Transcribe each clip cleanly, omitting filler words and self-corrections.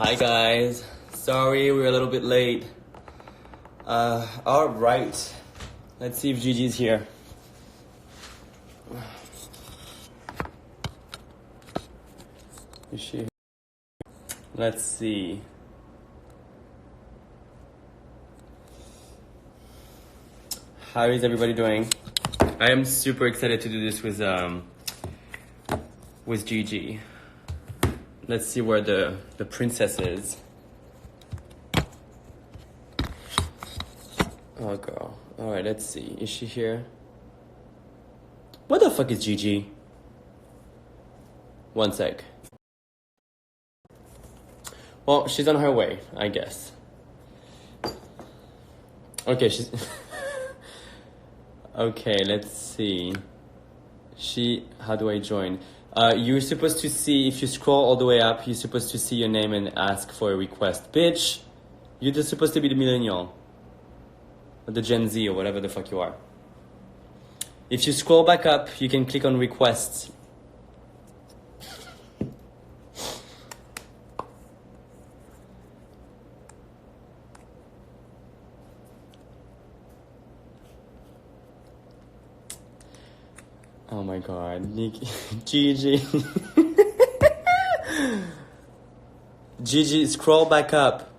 Hi guys, sorry we're a little bit late. All right, let's see if Gigi's here. Is she here? Let's see. How is everybody doing? I am super excited to do this with Gigi. Let's see where the princess is. Oh girl. Alright, let's see. Is she here? What the fuck is Gigi? One sec. Well, she's on her way, I guess. Okay, she's... Okay, let's see. How do I join? You're supposed to see, if you scroll all the way up, you're supposed to see your name and ask for a request. Bitch! You're just supposed to be the millennial. Or the Gen Z, or whatever the fuck you are. If you scroll back up, you can click on requests. Oh my god, Nicky, Gigi. Gigi, scroll back up.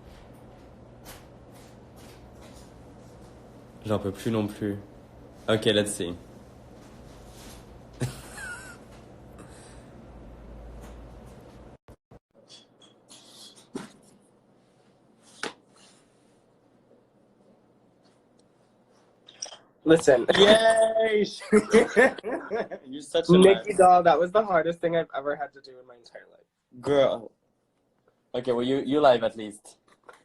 J'en peux plus non plus. Okay, let's see. Listen. Yay! You're such a Nicky Doll, that was the hardest thing I've ever had to do in my entire life. Girl. Okay, well, you live at least.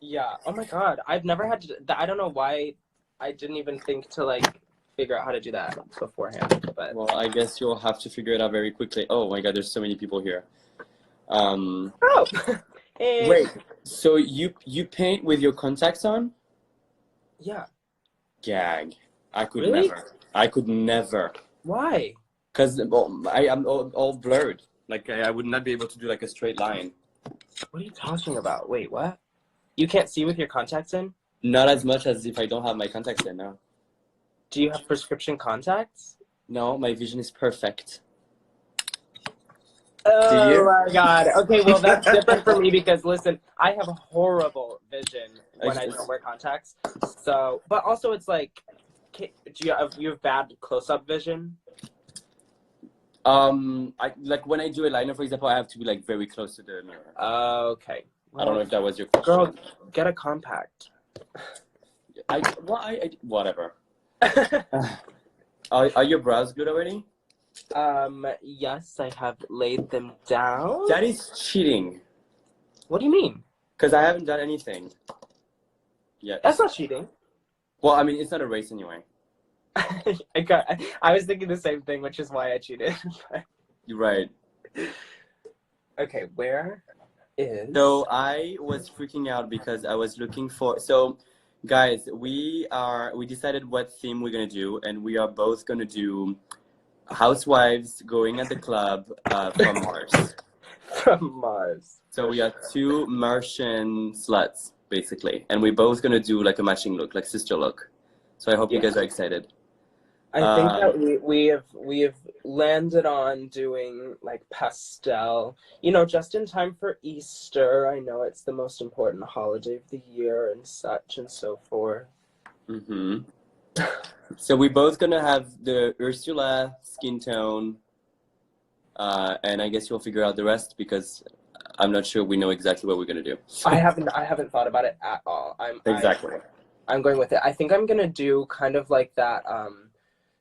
Yeah. Oh my god. I've never had to... I don't know why I didn't even think to, like, figure out how to do that beforehand. But Well, I guess you'll have to figure it out very quickly. Oh my god, there's so many people here. Oh! Hey. Wait, so you paint with your contacts on? Yeah. Gag. I could Really? never. I could never. Why? Because I am all blurred. Like, I would not be able to do, like, a straight line. What are you talking about? Wait, what? You can't see with your contacts in? Not as much as if I don't have my contacts in, no. Do you have prescription contacts? No, my vision is perfect. Oh Do you? my god. Okay, well that's different for me because listen, I have a horrible vision when I don't wear contacts. So, but also it's like, do you have bad close-up vision? Like when I do a liner, for example, I have to be like very close to the mirror. Okay. Well, I don't know if that was your question. Girl, get a compact. Whatever. Are your brows good already? Yes, I have laid them down. That is cheating. What do you mean? Because I haven't done anything yet. That's not cheating. Well, I mean, it's not a race anyway. I was thinking the same thing, which is why I cheated. You're right. Okay, where is... So I was freaking out because I was looking for... So, guys, we decided what theme we're going to do, and we are both going to do housewives going at the club from Mars. From Mars. So we are two Martian sluts, basically. And we're both going to do like a matching look, like sister look. So I hope you guys are excited. I think that we have landed on doing like pastel, you know, just in time for Easter. I know it's the most important holiday of the year and such and so forth. Mm-hmm. So we're both gonna have the Ursula skin tone, and I guess you'll figure out the rest because I'm not sure we know exactly what we're gonna do. I haven't thought about it at all. I'm going with it. I think I'm gonna do kind of like that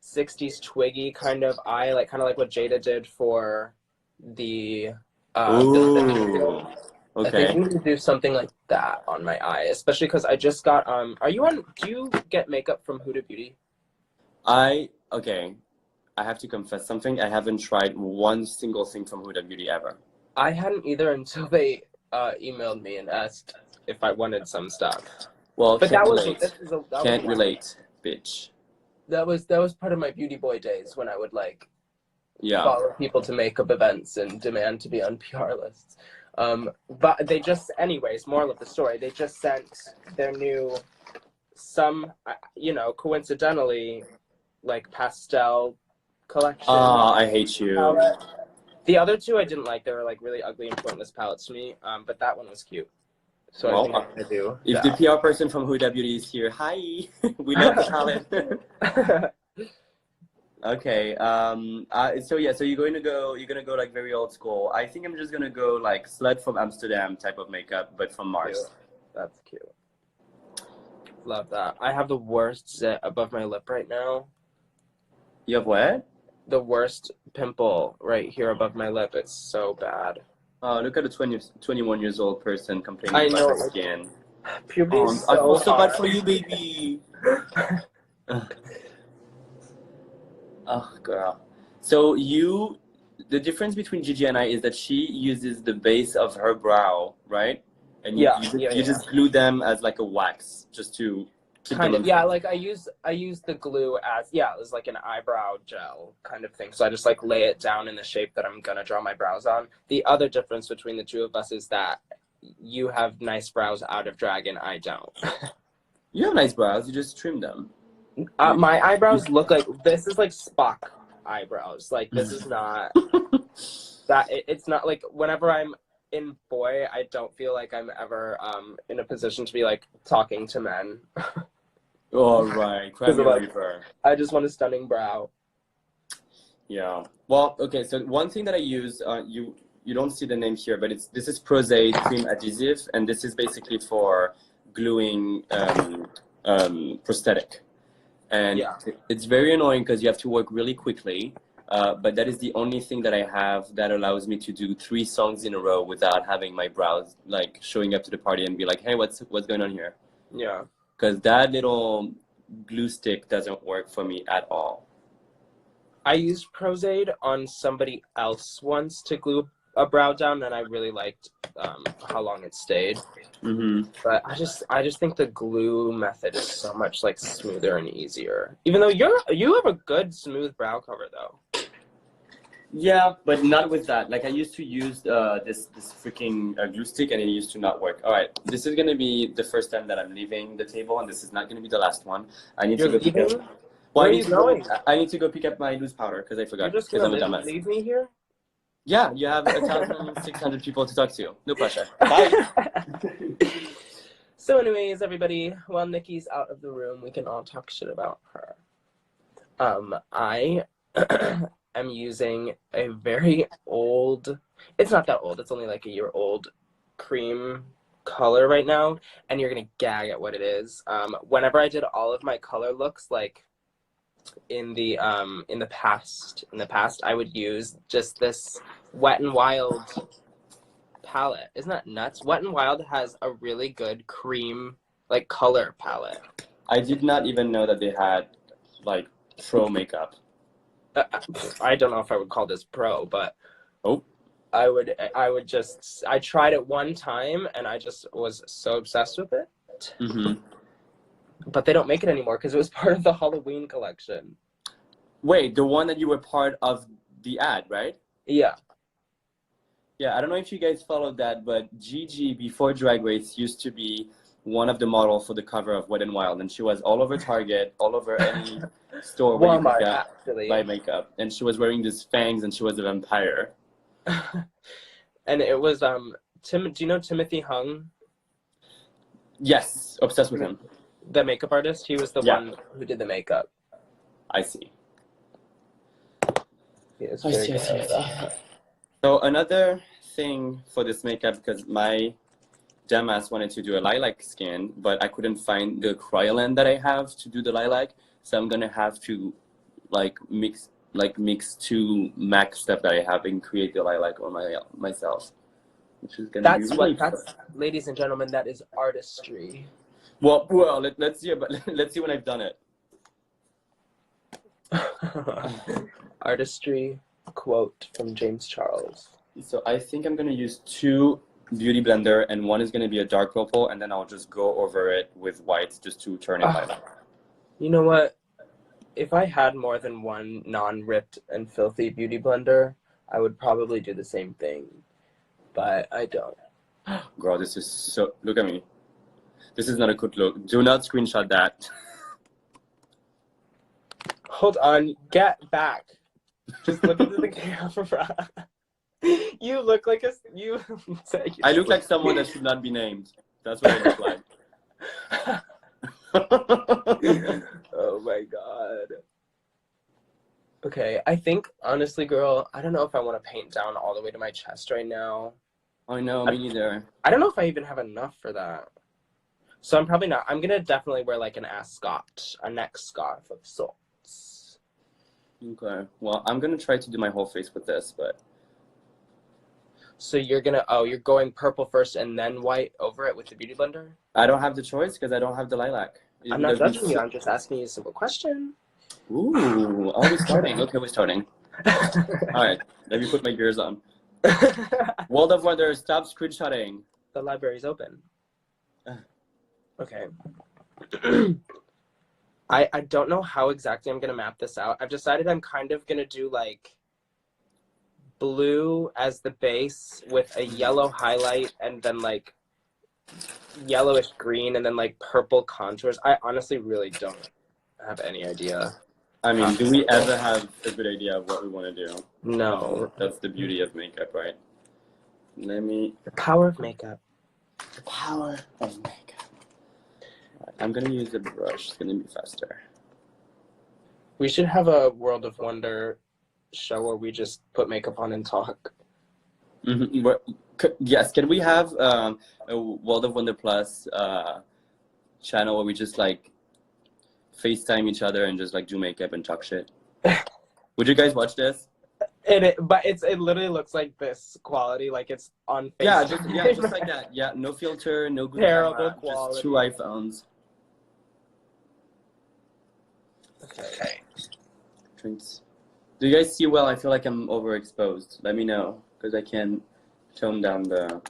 60s Twiggy kind of eye, like kind of like what Jada did for the Ooh. I think Okay. I'm gonna do something like that on my eye, especially because I just got do you get makeup from Huda Beauty? Okay. I have to confess something. I haven't tried one single thing from Huda Beauty ever. I hadn't either until they emailed me and asked if I wanted some stuff. Well, But can't that relate, bitch. That was part of my beauty boy days when I would like Yeah. follow people to makeup events and demand to be on PR lists. But they just, anyways, moral of the story, they just sent their new, coincidentally, like pastel collection. I hate you. Palette. The other two I didn't like. They were like really ugly and pointless palettes to me. But that one was cute. So I think I'm gonna do if that. the PR person from Huda Beauty is here, hi, we love the palette. Okay. So you're gonna go like very old school. I think I'm just gonna go like Slut from Amsterdam type of makeup, but from Mars. Cute. That's cute. Love that. I have the worst zit above my lip right now. You have what? The worst pimple right here above my lip. It's so bad. Oh, look at a 21 years old person complaining about her skin. Puberty is I feel so hard. bad for you, baby. Oh, girl. So the difference between Gigi and I is that she uses the base of her brow, right? And you just glue them as like a wax, just to keep kind them of, yeah. Like I use the glue as, it was like an eyebrow gel kind of thing. So I just like lay it down in the shape that I'm gonna draw my brows on. The other difference between the two of us is that you have nice brows out of drag and I don't. You have nice brows. You just trim them. My eyebrows look like, this is like Spock eyebrows. Like this is not that. It's not like, whenever I'm in boy, I don't feel like I'm ever in a position to be like talking to men. All right, I just want a stunning brow. Yeah. Well, okay. So one thing that I use, you don't see the name here, but this is Prosade cream adhesive, and this is basically for gluing prosthetic. And it's very annoying because you have to work really quickly. But that is the only thing that I have that allows me to do 3 songs in a row without having my brows like showing up to the party and be like, hey, what's going on here? Yeah. Because that little glue stick doesn't work for me at all. I used Prosade on somebody else once to glue a brow down, and I really liked how long it stayed. Mm-hmm. But I just think the glue method is so much like smoother and easier. Even though you have a good smooth brow cover though. Yeah, but not with that. Like I used to use this freaking glue stick, and it used to not work. All right, this is gonna be the first time that I'm leaving the table, and this is not gonna be the last one. I need to go pick up. Where are you going? I need to go pick up my loose powder because I forgot. You're just gonna leave me here? Yeah, you have 1,600 people to talk to. No pressure. Bye. So anyways, everybody, while Nikki's out of the room, we can all talk shit about her. I am using a very old, it's not that old, it's only like a year old, cream color right now, and you're gonna gag at what it is. Whenever I did all of my color looks, like in the past, I would use just this Wet n Wild palette. Isn't that nuts? Wet n Wild has a really good cream like color palette. I did not even know that they had like pro makeup. I don't know if I would call this pro, but I tried it one time and I just was so obsessed with it. Mm-hmm. But they don't make it anymore because it was part of the Halloween collection. Wait, the one that you were part of the ad, right? Yeah. Yeah, I don't know if you guys followed that, but Gigi, before Drag Race, used to be one of the models for the cover of Wet n Wild, and she was all over Target, all over any store where Walmart, you could buy makeup. And she was wearing these fangs, and she was a vampire. And it was, do you know Timothy Hung? Yes, obsessed with him. The makeup artist? He was the one who did the makeup. I see. I see. So another thing for this makeup, because my dumbass wanted to do a lilac skin, but I couldn't find the cryolan that I have to do the lilac, so I'm gonna have to mix 2 MAC stuff that I have and create the lilac on myself, which is gonna be really fun. Ladies and gentlemen, that is artistry. Well, let's see when I've done it. Artistry quote from James Charles. So I think I'm gonna use 2 beauty blender, and one is gonna be a dark purple, and then I'll just go over it with white just to turn it lilac. You know what? If I had more than one non-ripped and filthy beauty blender, I would probably do the same thing. but I don't. Girl, this is so... Look at me. This is not a good look. Do not screenshot that. Hold on. Get back. Just look into the camera. You look like you. I look like someone that should not be named. That's what I look like. Oh my god. Okay, I think honestly, girl, I don't know if I want to paint down all the way to my chest right now. I know, me neither. I don't know if I even have enough for that. So I'm probably not. I'm gonna definitely wear like an ascot, a neck scarf of sorts. Okay. Well, I'm gonna try to do my whole face with this, but. So you're going purple first and then white over it with the beauty blender? I don't have the choice because I don't have the lilac. I'm not judging you. I'm just asking you a simple question. Ooh, are we starting? Okay, we're starting. All right, let me put my gears on. World of Wonder, stop screenshotting. The library's open. Okay. I don't know how exactly I'm going to map this out. I've decided I'm kind of going to do like blue as the base with a yellow highlight and then like yellowish green and then like purple contours. I honestly really don't have any idea. I mean, do we ever have a good idea of what we want to do? No. That's the beauty of makeup, right? The power of makeup. The power of makeup. I'm going to use a brush. It's going to be faster. We should have a World of Wonder show where we just put makeup on and talk. Mm-hmm. Yes, can we have a World of Wonder Plus channel where we just like FaceTime each other and just like do makeup and talk shit? Would you guys watch this? But it literally looks like this quality, like it's on FaceTime. Yeah, just like that. Yeah, no filter, no good terrible camera, quality. just 2 iPhones. Okay. Drinks. Do you guys see well? I feel like I'm overexposed. Let me know, because I can tone down the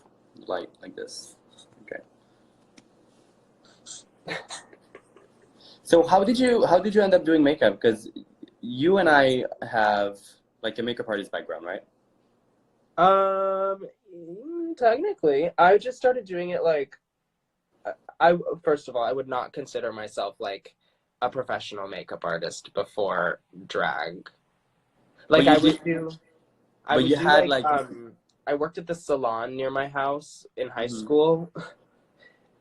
light like this. Okay. So how did you end up doing makeup? Because you and I have like a makeup artist background, right? Technically, I just started doing it like first of all, I would not consider myself like a professional makeup artist before drag. Like I worked at the salon near my house in high school,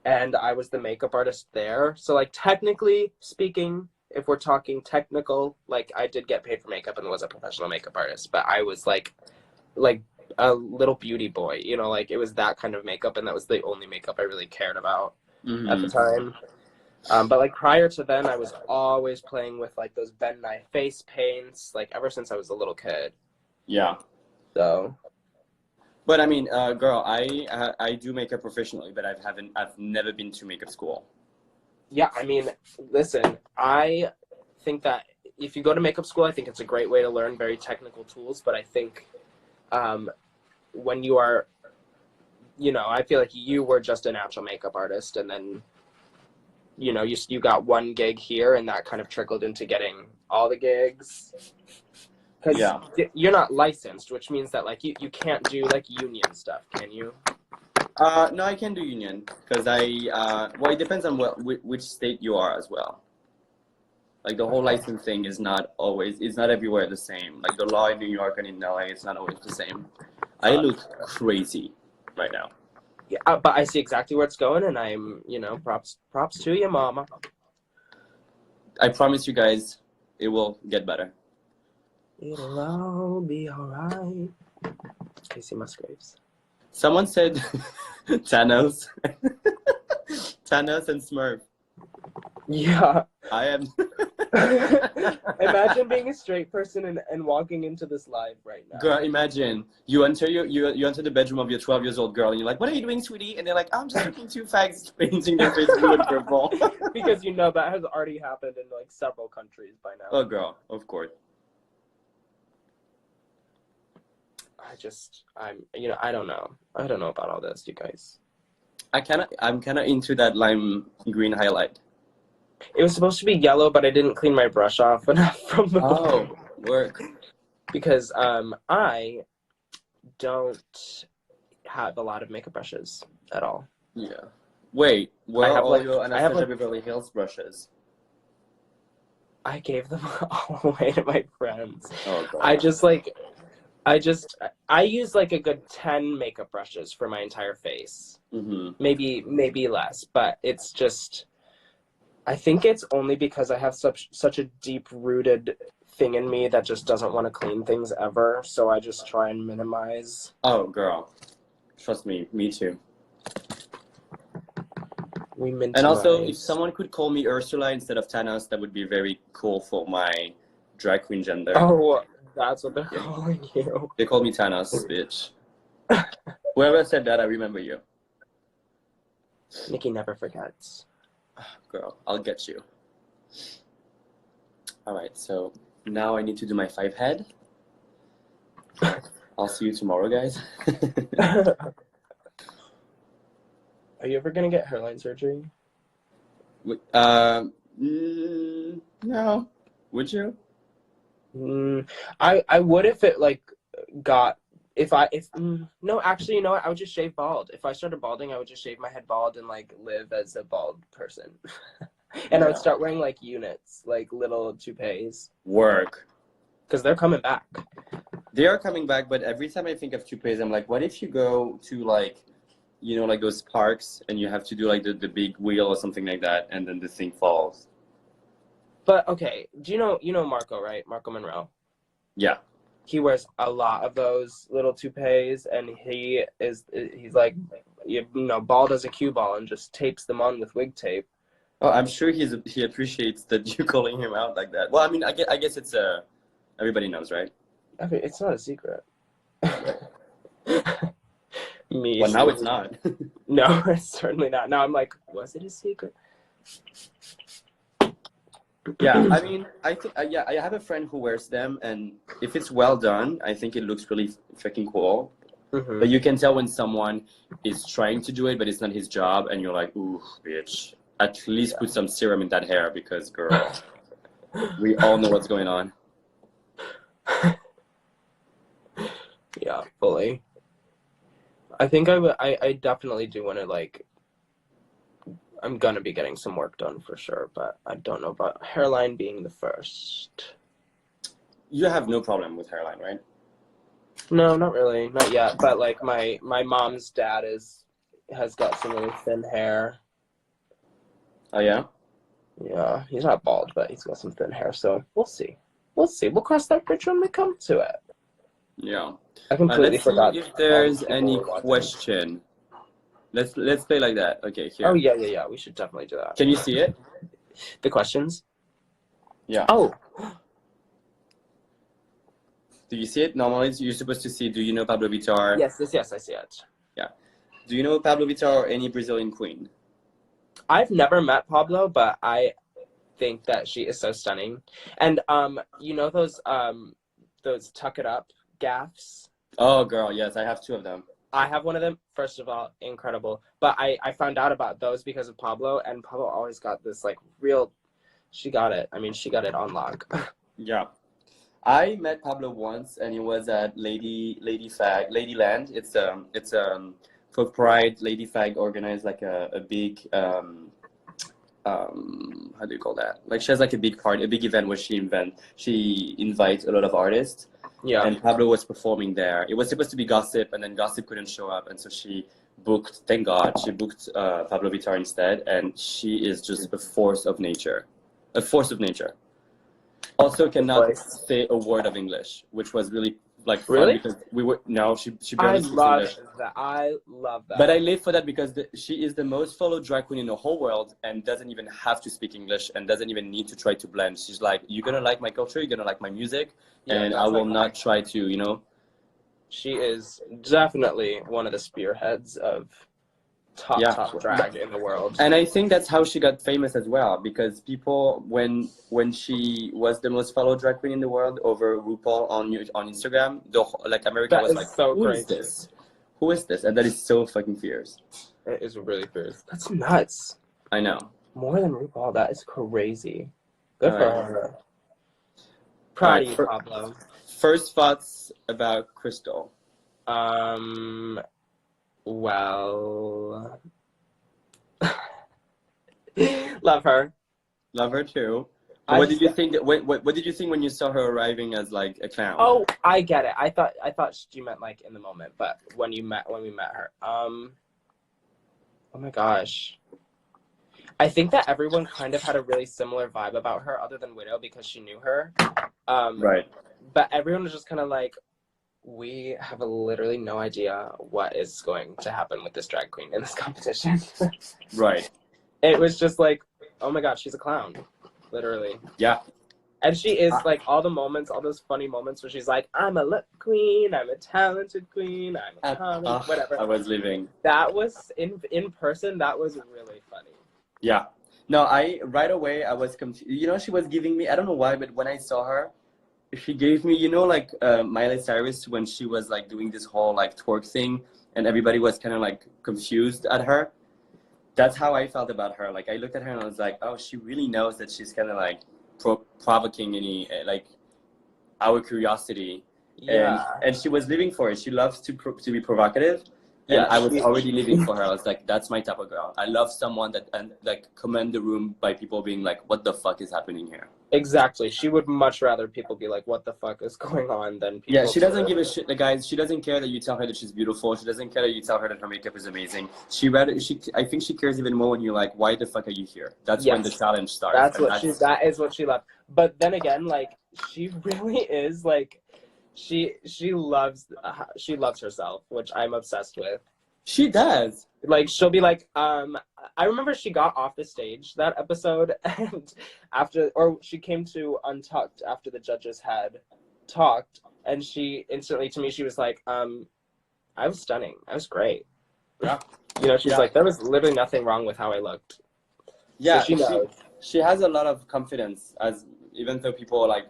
and I was the makeup artist there. So like technically speaking, if we're talking technical, like I did get paid for makeup and was a professional makeup artist, but I was like a little beauty boy, you know, like it was that kind of makeup, and that was the only makeup I really cared about at the time. But like prior to then, I was always playing with like those Ben Nye face paints, like ever since I was a little kid. Yeah. So. But I mean, girl, I do makeup professionally, but I've never been to makeup school. Yeah, I mean, listen, I think that if you go to makeup school, I think it's a great way to learn very technical tools. But I think when you are, you know, I feel like you were just a natural makeup artist, and then, you know, you got one gig here, and that kind of trickled into getting all the gigs. Because you're not licensed, which means that like you can't do like union stuff, can you? No, I can do union because well, it depends on which state you are as well. Like the whole license thing is not everywhere the same. Like the law in New York and in LA, it's not always the same. I look crazy right now. Yeah, but I see exactly where it's going, and I'm, you know, props to you, mama. I promise you guys, it will get better. It'll all be alright. Casey Musgraves. Someone said Thanos. Thanos and Smurf. Yeah. I am. Imagine being a straight person and walking into this live right now. Girl, imagine you enter you enter the bedroom of your 12 years old girl, and you're like, "What are you doing, sweetie?" And they're like, "I'm just looking 2 fags painting their face blue and purple." Because you know that has already happened in like several countries by now. Oh, girl, of course. I don't know about all this, you guys. I'm kind of into that lime green highlight. It was supposed to be yellow, but I didn't clean my brush off enough from the work. Because I don't have a lot of makeup brushes at all. Yeah. Wait, where are all your I have Anastasia Beverly Hills brushes? I gave them all away to my friends. Oh god. I use like a good 10 makeup brushes for my entire face. Mm-hmm. Maybe less, but it's just, I think it's only because I have such a deep-rooted thing in me that just doesn't want to clean things ever, so I just try and minimize. Oh girl. Trust me too. We minimize. And also, if someone could call me Ursula instead of Thanos, that would be very cool for my drag queen gender. Oh, that's what they're calling you. They call me Thanos, bitch. Whoever said that, I remember you. Nikki never forgets. Girl, I'll get you. Alright, so now I need to do my 5 head. I'll see you tomorrow, guys. Are you ever gonna get hairline surgery? No. Would you? I would if it like got no, actually, you know what? I would just shave bald. If I started balding, I would just shave my head bald and like live as a bald person. And I would start wearing like units, like little toupees. Work. Because they're coming back. They are coming back, but every time I think of toupees, I'm like, what if you go to like, you know, like those parks and you have to do like the big wheel or something like that, and then the thing falls. But okay, do you know Marco, right? Marco Monroe. Yeah. He wears a lot of those little toupees, and he's like, you know, bald as a cue ball and just tapes them on with wig tape. Oh, I'm sure he appreciates that you're calling him out like that. Well, I mean, I guess it's everybody knows, right? I mean, it's not a secret. Me. Well, now it's not. No, it's certainly not. Now I'm like, was it a secret? Yeah, I mean, I think I have a friend who wears them, and if it's well done, I think it looks really freaking cool. Mm-hmm. But you can tell when someone is trying to do it, but it's not his job, and you're like, ooh, bitch. At least put some serum in that hair, because, girl, we all know what's going on. Yeah, fully. I think I definitely do want to, like, I'm gonna be getting some work done for sure, but I don't know about hairline being the first. You have no problem with hairline, right? No, not really, not yet. But like my mom's dad has got some really thin hair. Oh yeah. Yeah, he's not bald, but he's got some thin hair. So we'll see. We'll cross that bridge when we come to it. Yeah. I completely forgot. If there's any question. Let's play like that. Okay, here. Oh yeah. We should definitely do that. Can you see it? The questions? Yeah. Oh. Do you see it? Normally, you're supposed to see, do you know Pablo Vittar? Yes, I see it. Yeah. Do you know Pablo Vittar or any Brazilian queen? I've never met Pablo, but I think that she is so stunning. And you know those tuck it up gaffs? Oh, girl, yes, I have 2 of them. I have one of them. First of all, incredible. But I found out about those because of Pablo, and Pablo always got this like real. She got it. I mean, she got it on lock. Yeah, I met Pablo once, and it was at Ladyland. It's for Pride. Lady Fag organized like a big how do you call that? Like she has like a big party, a big event where she invites a lot of artists. Yeah. And Pablo was performing there. It was supposed to be Gossip, and then Gossip couldn't show up, and so she booked. Thank God, she booked Pablo Vittar instead, and she is just a force of nature. A force of nature. Also, cannot say a word of English, which was really like fun because she barely speaks English. I love that. But I live for that because she is the most followed drag queen in the whole world and doesn't even have to speak English and doesn't even need to try to blend. She's like, you're gonna like my culture, you're gonna like my music, and I will not try to, you know. She is definitely one of the spearheads of top drag in the world. And I think that's how she got famous as well, because people, when she was the most followed drag queen in the world over RuPaul on Instagram, America was like, so who is this? Who is this? And that is so fucking fierce. It is really fierce. That's nuts. I know. More than RuPaul, that is crazy. Good for her. Proud of you, Pablo. First thoughts about Crystal. Well, love her. Love her too. But I what did just you think? What did you think when you saw her arriving as like a clown? Oh, I get it. I thought she meant like in the moment, but when we met her, oh my gosh, I think that everyone kind of had a really similar vibe about her, other than Widow because she knew her. Right. But everyone was just kind of like, we have literally no idea what is going to happen with this drag queen in this competition. Right. It was just like, oh my god, she's a clown, literally. Yeah. And she is like all the moments, all those funny moments where she's like, I'm a lip queen, I'm a talented queen, I'm a comic, whatever. I was leaving. That was in person. That was really funny. Yeah. No, I right away I was confused. You know, she was giving me, I don't know why, but when I saw her, she gave me, you know, like Miley Cyrus when she was like doing this whole like twerk thing, and everybody was kind of like confused at her. That's how I felt about her. Like I looked at her and I was like, oh, she really knows that she's kind of like provoking any like our curiosity. Yeah. And she was living for it. She loves to be provocative. And Yeah, I was already living for her. I was like, that's my type of girl. I love someone that and like command the room by people being like, what the fuck is happening here? Exactly. She would much rather people be like, what the fuck is going on than people. Yeah, she doesn't give a shit, the guys. She doesn't care that you tell her that she's beautiful. She doesn't care that you tell her that her makeup is amazing. I think she cares even more when you're like, why the fuck are you here? That's when the challenge starts. That is what she loved. But then again, like, she really is like, she loves herself, which I'm obsessed with. She does. Like, she'll be like, I remember she got off the stage that episode, and she came to Untucked after the judges had talked, and she instantly to me, she was like, I was stunning. I was great. Yeah. You know, she's like, there was literally nothing wrong with how I looked. Yeah, so she has a lot of confidence, as even though people like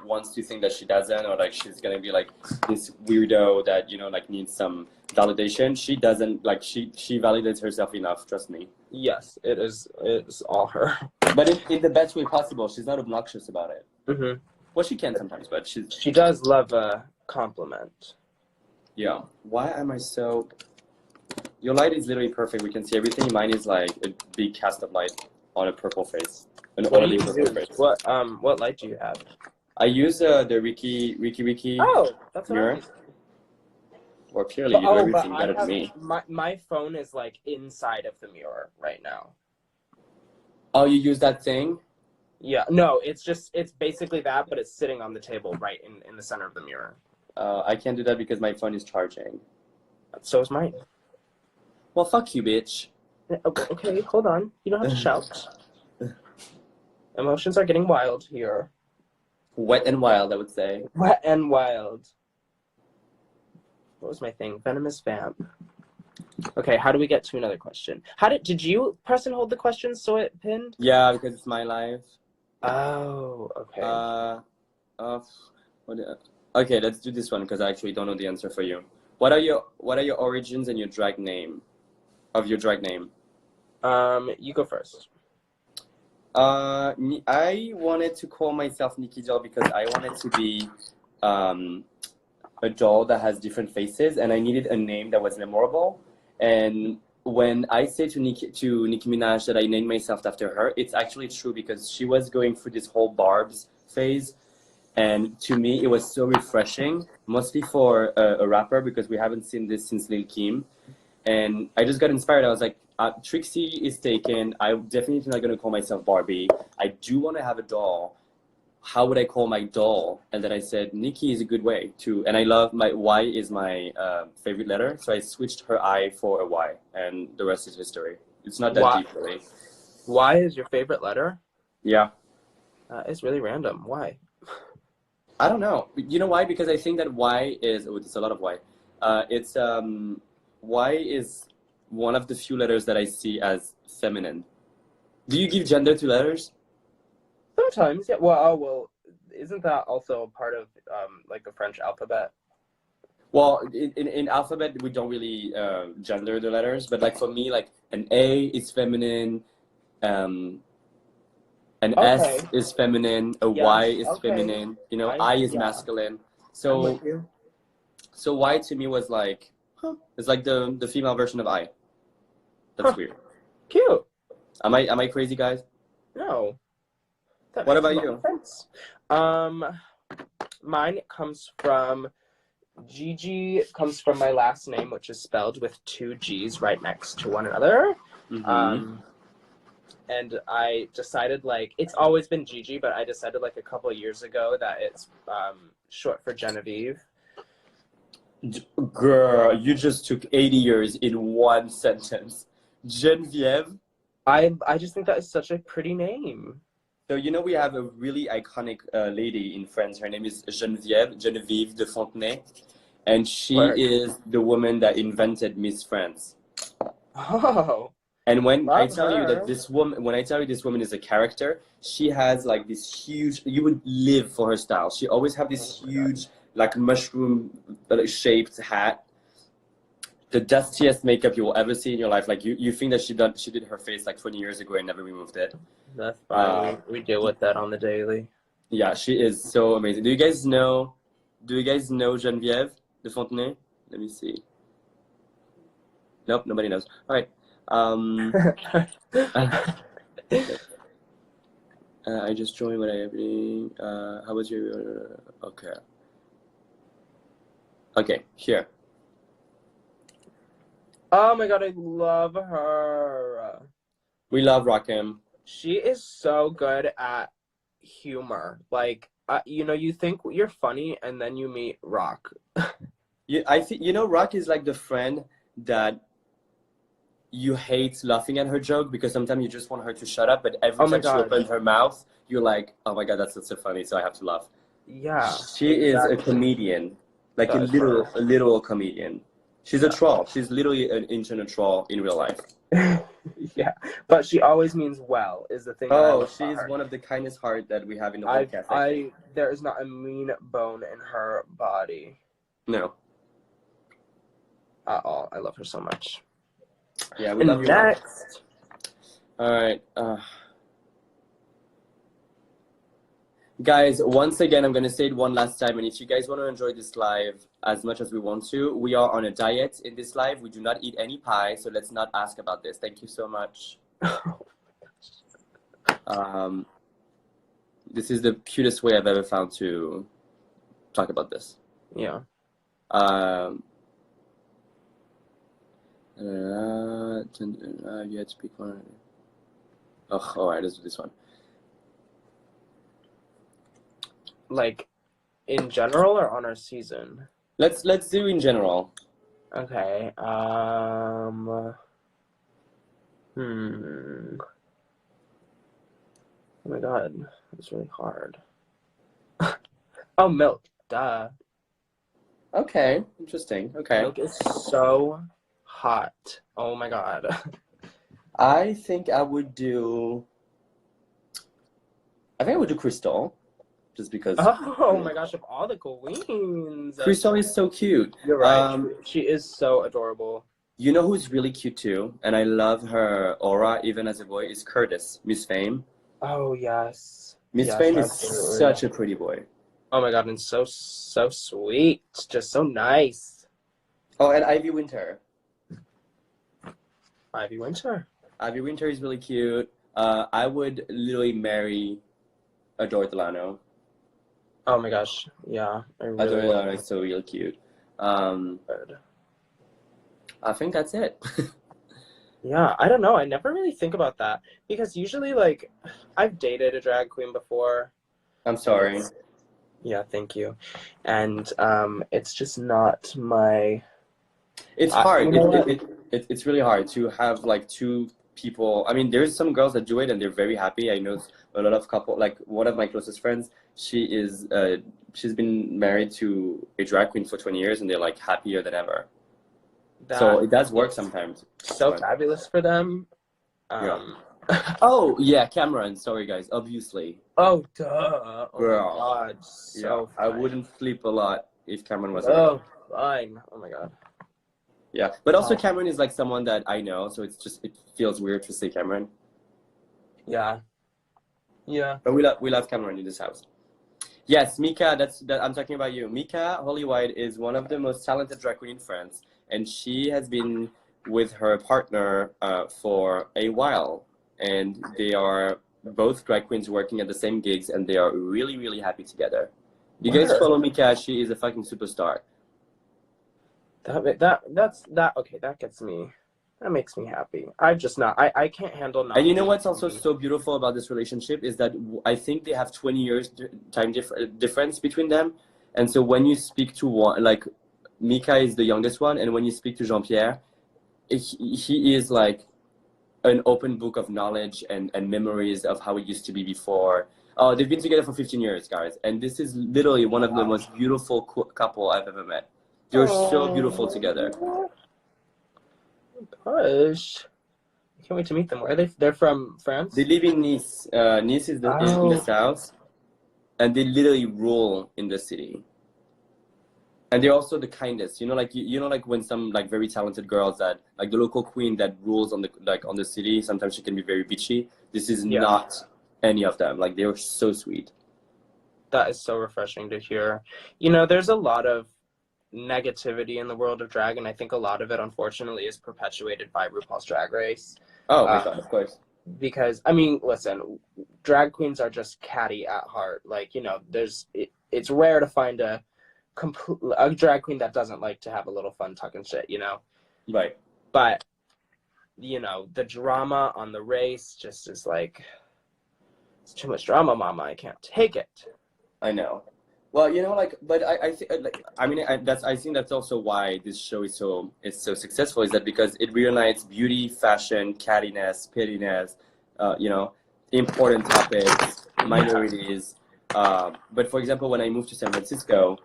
wants to think that she doesn't, or like she's gonna be like this weirdo that, you know, like needs some validation. She doesn't. Like she validates herself enough, trust me. Yes, it's all her. But in the best way possible. She's not obnoxious about it. Mm-hmm. Well, she can sometimes, but she does love a compliment. Yeah. Why am I so... Your light is literally perfect. We can see everything. Mine is like a big cast of light on a purple face. An oily purple face. What light do you have? I use the Ricky. Oh, that's mirror. Nice. Well, clearly you do everything better than me. My phone is like inside of the mirror right now. Oh, you use that thing? Yeah. No, it's basically that, but it's sitting on the table right in the center of the mirror. I can't do that because my phone is charging. So is mine. Well, fuck you, bitch. Okay, hold on. You don't have to shout. Emotions are getting wild here. Wet and wild, I would say. Wet and wild. What was my thing? Venomous vamp. Okay, how do we get to another question? Did you press and hold the question so it pinned? Yeah, because it's my life. Oh, okay. Okay, let's do this one because I actually don't know the answer for you. What are your origins and your drag name? Of your drag name? You go first. I wanted to call myself Nicky Doll because I wanted to be a doll that has different faces, and I needed a name that was memorable. And when I say to Nicki Minaj that I named myself after her, it's actually true because she was going through this whole Barb's phase, and to me it was so refreshing, mostly for a rapper because we haven't seen this since Lil Kim. And I just got inspired. I was like, Trixie is taken. I'm definitely not going to call myself Barbie. I do want to have a doll. How would I call my doll? And then I said, Nikki is a good way to. And I love my Y is my favorite letter. So I switched her I for a Y. And the rest is history. It's not that deep, really. Y is your favorite letter? Yeah. It's really random. Why? I don't know. You know why? Because I think that Y is... Oh, it's a lot of Y. Y is one of the few letters that I see as feminine. Do you give gender to letters? Sometimes, yeah. Well, isn't that also a part of like the French alphabet? Well, in alphabet we don't really gender the letters, but like for me, like an A is feminine, an S is feminine, a Y is feminine. You know, I is masculine. So Y to me was like, huh. It's like the female version of I. That's weird. Cute. Am I crazy, guys? No. That What makes about a lot you? of sense. Mine comes from Gigi. Comes from my last name, which is spelled with two G's right next to one another. Mm-hmm. And I decided, like, it's always been Gigi, but I decided like a couple of years ago that it's short for Genevieve. Girl, you just took 80 years in one sentence. Geneviève. I just think that is such a pretty name. So you know we have a really iconic lady in France. Her name is Geneviève de Fontenay, and she Word. is the woman that invented Miss France. Oh, And when I love tell you that her. this woman, when I tell you this woman is a character, she has like this huge. You would live for her style. She always have this Oh my God. huge, like mushroom shaped hat. The dustiest makeup you will ever see in your life. Like you think that she did her face like 20 years ago and never removed it. That's fine. We deal with that on the daily. Yeah, she is so amazing. Do you guys know Geneviève de Fontenay? Let me see. Nope, nobody knows. All right. I just joined what I how was your okay. Okay, here. Oh my God, I love her. We love Rakim. She is so good at humor. Like, you think you're funny, and then you meet Rock. I think Rock is like the friend that you hate laughing at her joke because sometimes you just want her to shut up, but every Oh my time she God. opens her mouth, you're like, oh my God, that's so funny, so I have to laugh. Yeah. She is a comedian, like a literal comedian. She's a troll. She's literally an internet troll in real life. Yeah, but she always means well, is the thing. Oh, she's one of the kindest heart that we have in the podcast. There is not a mean bone in her body. No. At all. I love her so much. Yeah, we love you. Next. All right. Guys, once again, I'm going to say it one last time. And if you guys want to enjoy this live as much as we want to, we are on a diet in this live. We do not eat any pie, so let's not ask about this. Thank you so much. This is the cutest way I've ever found to talk about this. Yeah. You had to pick one. Oh, all right, let's do this one. Like, in general or on our season? Let's do in general. Okay. Oh my God, it's really hard. Oh, milk. Duh. Okay, interesting. Okay. Milk is so hot. Oh my God. I think I would do Crystal. Just because. Oh my gosh, of all the queens. Crystal is so cute. You're right. She is so adorable. You know who's really cute too? And I love her aura even as a boy is Curtis, Miss Fame. Oh, yes. Miss Fame is such a pretty boy. Oh my God, and so sweet. Just so nice. Oh, and Ivy Winter. Ivy Winter. Ivy Winter is really cute. I would literally marry Adore Delano. Oh my gosh, yeah. Adore Delano is so real cute. I think that's it. Yeah, I don't know. I never really think about that because usually, like, I've dated a drag queen before. I'm sorry. Yeah, thank you. And it's just not my. It's hard. It's really hard to have like two people. I mean, there's some girls that do it and they're very happy. I know a lot of couple. Like one of my closest friends, she's been married to a drag queen for 20 years and they're like happier than ever. So it does work sometimes. So fabulous for them. Yeah. Oh yeah, Cameron. Sorry guys. Obviously. Oh duh. Oh Girl. my God. So yeah, I wouldn't sleep a lot if Cameron was. Oh, fine. Oh my God. Yeah, but also Cameron is like someone that I know, so it feels weird to say Cameron. Yeah. Yeah. But we love Cameron in this house. Yes, Mika, I'm talking about you. Mika Hollywide is one of the most talented drag queen in France. and she has been with her partner for a while, and they are both drag queens working at the same gigs, and they are really, really happy together. You guys follow Mika? She is a fucking superstar. Okay, that gets me. That makes me happy. I can't handle not. And you know what's also so beautiful about this relationship is that I think they have 20 years difference between them. And so when you speak to one, like Mika is the youngest one, and when you speak to Jean-Pierre, he is like an open book of knowledge and memories of how it used to be before. Oh, they've been together for 15 years, guys. And this is literally one of the most beautiful couple I've ever met. They're so beautiful together. Gosh. I can't wait to meet them. Where are they? They're from France? They live in Nice. Nice is in the south. And they literally rule in the city. And they're also the kindest. You know, like like when some like very talented girls that like the local queen that rules on the city, sometimes she can be very bitchy. This is not any of them. Like, they were so sweet. That is so refreshing to hear. You know, there's a lot of negativity in the world of drag, and I think a lot of it, unfortunately, is perpetuated by RuPaul's Drag Race. Oh my God, of course. Because, I mean, listen, drag queens are just catty at heart. Like, you know, it's rare to find a drag queen that doesn't like to have a little fun talking shit, you know? Right. But, you know, the drama on the race just is like, it's too much drama, mama. I can't take it. I know. Well, you know, like, but I think, like, I mean, I think that's also why this show is so successful, is that because it reunites beauty, fashion, cattiness, pittiness, you know, important topics, minorities. But for example, when I moved to San Francisco,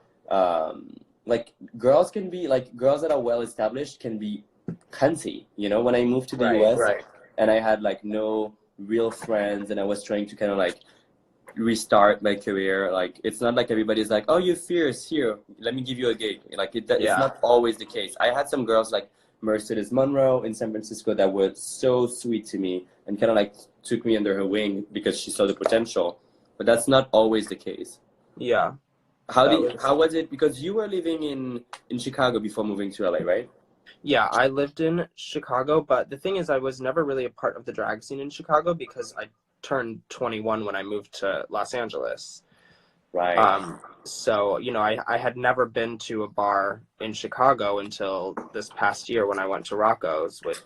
like, girls that are well established can be cunty. You know, when I moved to the US, and I had like no real friends, and I was trying to kind of like restart my career, like, it's not like everybody's like, oh, you're fierce, here, let me give you a gig. Like, it's not always the case. I had some girls like Mercedes Monroe in San Francisco that were so sweet to me and kind of like took me under her wing because she saw the potential, but that's not always the case. How was it, because you were living in Chicago before moving to LA, right? Yeah, I lived in Chicago, but the thing is, I was never really a part of the drag scene in Chicago because I turned 21 when I moved to Los Angeles. Right. So, you know, I had never been to a bar in Chicago until this past year when I went to Roscoe's, which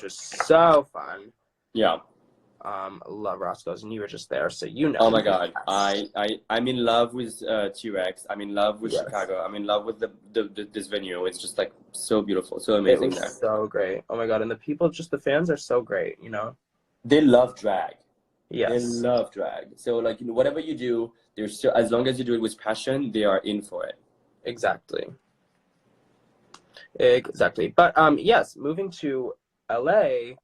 was so fun. Yeah. Love Roscoe's, and you were just there, so you know. Oh my God, I'm in love with T-Rex. I'm in love with Chicago. I'm in love with this venue. It's just like so beautiful, so amazing. It was so great. Oh my God, and the people, just the fans are so great. You know, they love drag. Yes, they love drag. So like, you know, whatever you do, they're so, as long as you do it with passion, they are in for it. Exactly. But yes, moving to LA.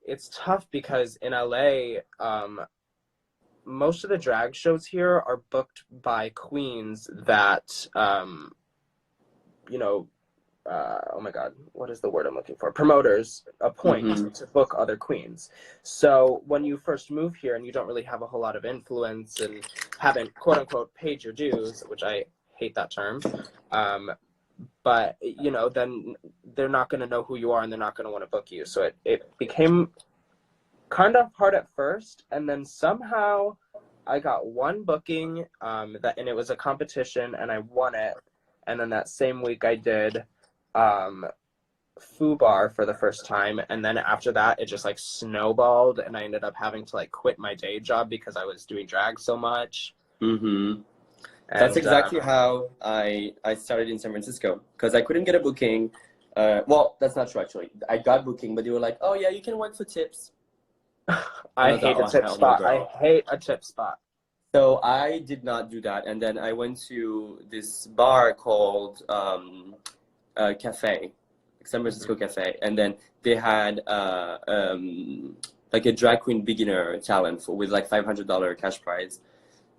It's tough because in LA, most of the drag shows here are booked by queens that, you know, oh my God, what is the word I'm looking for? Promoters appoint to book other queens. So when you first move here and you don't really have a whole lot of influence and haven't, quote unquote, paid your dues, which I hate that term, but, you know, then they're not going to know who you are and they're not going to want to book you. So it became kind of hard at first. And then somehow I got one booking and it was a competition and I won it. And then that same week I did FUBAR for the first time. And then after that, it just like snowballed and I ended up having to like quit my day job because I was doing drag so much. And, that's exactly how I started in San Francisco, because I couldn't get a booking. Well, that's not true, actually. I got booking, but they were like, oh, yeah, you can work for tips. I hate a tip spot. I hate a tip spot. So I did not do that. And then I went to this bar called Cafe, San Francisco Cafe. And then they had like a drag queen beginner talent with like $500 cash prize.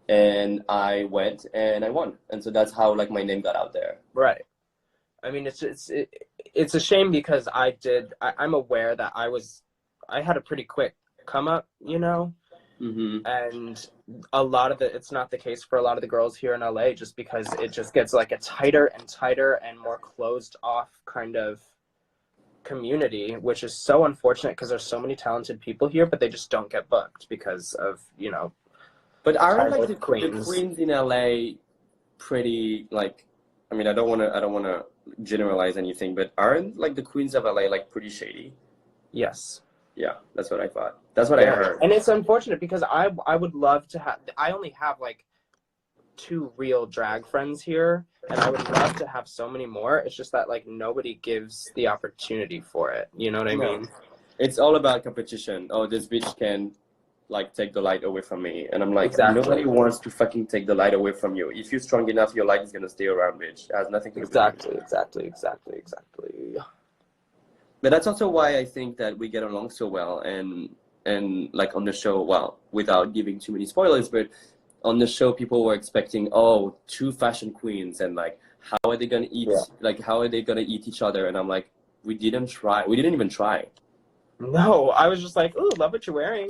And I went and I won, and so that's how like my name got out there. Right. I mean, it's a shame because I'm aware that I had a pretty quick come up, you know, Mm-hmm. And a lot of it's not the case for a lot of the girls here in LA, just because it just gets like a tighter and tighter and more closed off kind of community, which is so unfortunate because there's so many talented people here, but they just don't get booked because of, you know. But aren't like the queens. queens in LA pretty like? I mean, I don't want to generalize anything, but aren't like the queens of LA like pretty shady? Yes. Yeah, that's what I thought. That's what I heard. And it's unfortunate because I would love to have. I only have like 2 real drag friends here, and I would love to have so many more. It's just that like nobody gives the opportunity for it. You know what I mean? It's all about competition. Oh, this bitch can like take the light away from me, and I'm like, Exactly. nobody wants to fucking take the light away from you. If you're strong enough, your light is gonna stay around, bitch. It has nothing to do with you. Exactly. But that's also why I think that we get along so well, and like on the show, well, without giving too many spoilers, but on the show, people were expecting, 2 fashion queens, and like, how are they gonna eat? Yeah. Like, how are they gonna eat each other? And I'm like, we didn't try. We didn't even try. No, I was just like, ooh, love what you're wearing.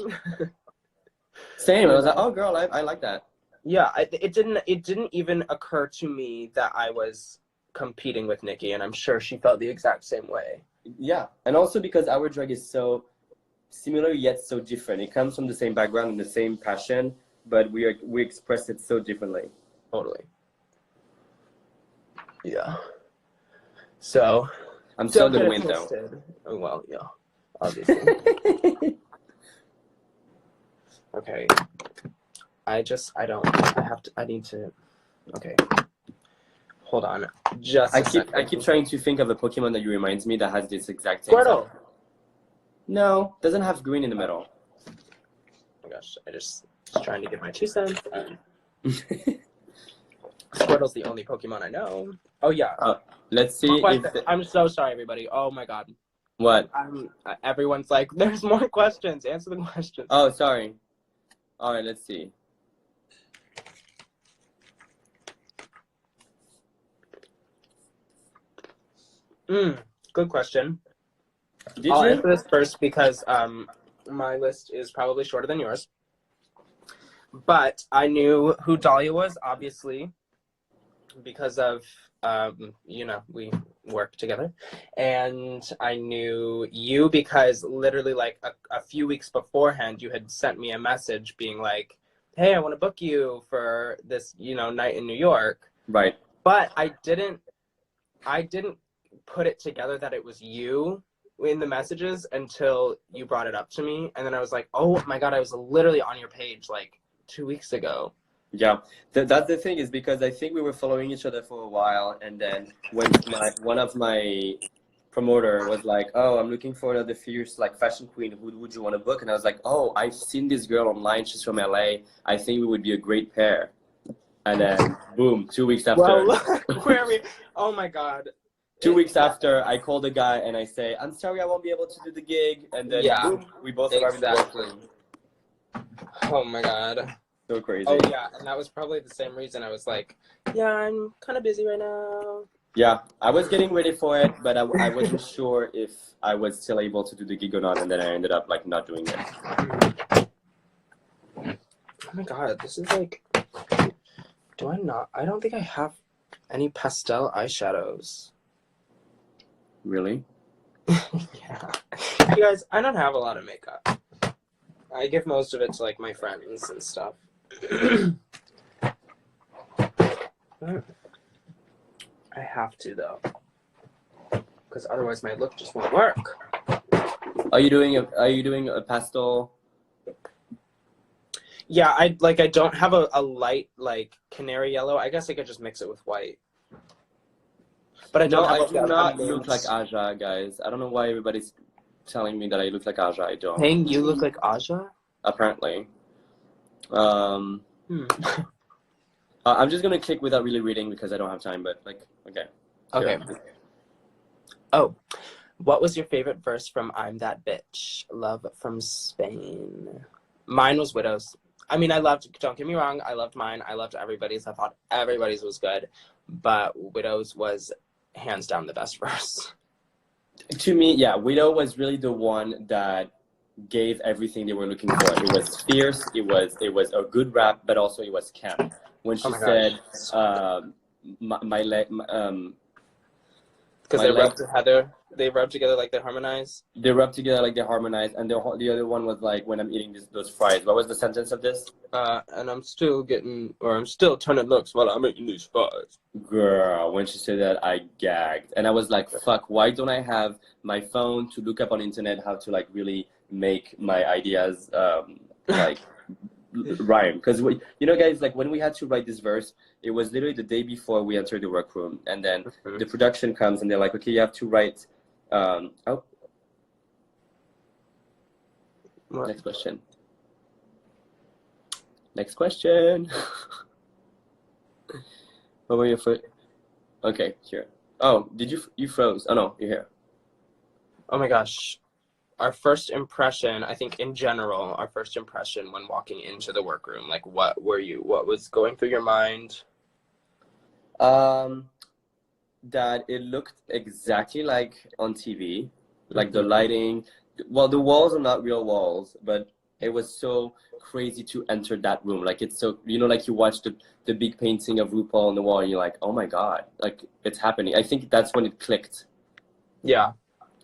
Same. I was like, oh, girl, I like that. Yeah, it didn't even occur to me that I was competing with Nikki, and I'm sure she felt the exact same way. Yeah, and also because our drag is so similar yet so different. It comes from the same background and the same passion, but we express it so differently. Totally. Yeah. So I'm still gonna win though. Oh, well, yeah, obviously. Okay. I need to. Okay. Hold on. I keep trying to think of a Pokemon that you reminds me that has this exact same. Squirtle. No, doesn't have green in the middle. Oh my gosh, I just trying to give my 2 cents. Squirtle's the only Pokemon I know. Oh yeah. Let's see. I'm so sorry, everybody. Oh my god. What? Everyone's like, there's more questions. Answer the questions. Oh, sorry. All right, let's see. Good question. I'll answer this first because my list is probably shorter than yours. But I knew who Dahlia was, obviously, because of, we work together. And I knew you because literally like a few weeks beforehand, you had sent me a message being like, hey, I want to book you for this, night in New York. Right. But I didn't put it together that it was you in the messages until you brought it up to me. And then I was like, oh my God, I was literally on your page like 2 weeks ago. Yeah, that's the thing, is because I think we were following each other for a while, and then when one of my promoter was like, oh, I'm looking for another fierce like fashion queen, who would you want to book? And I was like, oh, I've seen this girl online, she's from LA, I think we would be a great pair. And then boom, 2 weeks after. Well, look, where are we? Oh my God. 2 weeks after, I call the guy and I say, I'm sorry, I won't be able to do the gig. And then boom, we both arrived in the workroom. Oh my God. So crazy. Oh yeah, and that was probably the same reason I was like, yeah, I'm kind of busy right now. Yeah, I was getting ready for it, but I wasn't sure if I was still able to do the gig or not, and then I ended up like not doing it. Oh my God, this is like, I don't think I have any pastel eyeshadows. Really? Yeah. You guys, I don't have a lot of makeup. I give most of it to like my friends and stuff. I have to though, because otherwise my look just won't work. Are you doing a pastel? Yeah, I don't have a light like canary yellow. I guess I could just mix it with white. But I don't do not look like Aja, guys. I don't know why everybody's telling me that I look like Aja. I don't. Saying you look like Aja? Apparently. I'm just gonna click without really reading because I don't have time, but like, okay. Okay. Sure. Oh, what was your favorite verse from I'm That Bitch? Love from Spain. Mine was Widows. I mean, don't get me wrong, I loved mine. I loved everybody's. I thought everybody's was good, but Widows was hands down the best verse. To me, yeah, Widow was really the one that gave everything they were looking for. It was fierce. It was a good rap, but also it was camp. When she Oh my said, gosh. my leg, Because my leg, they rub together like they harmonize. they rub together like they harmonize, and the other one was like, when I'm eating those fries. What was the sentence of this? And I'm still turning looks while I'm eating these fries. Girl, when she said that, I gagged, and I was like, "Fuck! Why don't I have my phone to look up on internet how to like really make my ideas like rhyme?" Because guys, like when we had to write this verse, it was literally the day before we entered the workroom, and then the production comes and they're like, "Okay, you have to write." Oh, What? next question. Next question. What were your foot? Okay, here. Oh, did you froze? Oh no, you're here. Oh my gosh. Our first impression, I think in general, our first impression when walking into the workroom, like what was going through your mind? That it looked exactly like on TV, like the lighting. Well, the walls are not real walls, but it was so crazy to enter that room. Like it's so, like you watch the big painting of RuPaul on the wall and you're like, oh my God, like it's happening. I think that's when it clicked. Yeah,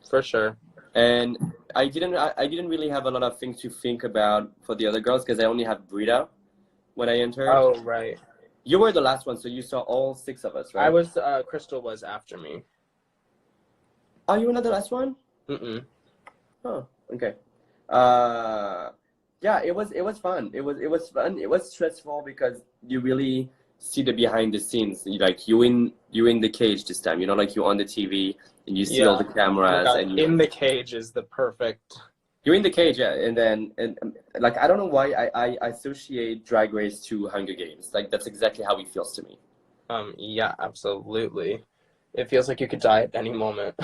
for sure. And I didn't really have a lot of things to think about for the other girls because I only have Brita when I entered. Oh, right. You were the last one, so you saw all 6 of us, right? I was, Crystal was after me. Oh, you were not the last one? Mm-mm. Oh, okay. Yeah, it was fun. It was fun. It was stressful because you really see the behind the scenes. Like you in the cage this time. Like you're on the TV and you see all the cameras Oh and in the cage is the perfect. you're in the cage, yeah. And then like I don't know why I associate Drag Race to Hunger Games. Like that's exactly how it feels to me. Yeah, absolutely. It feels like you could die at any moment.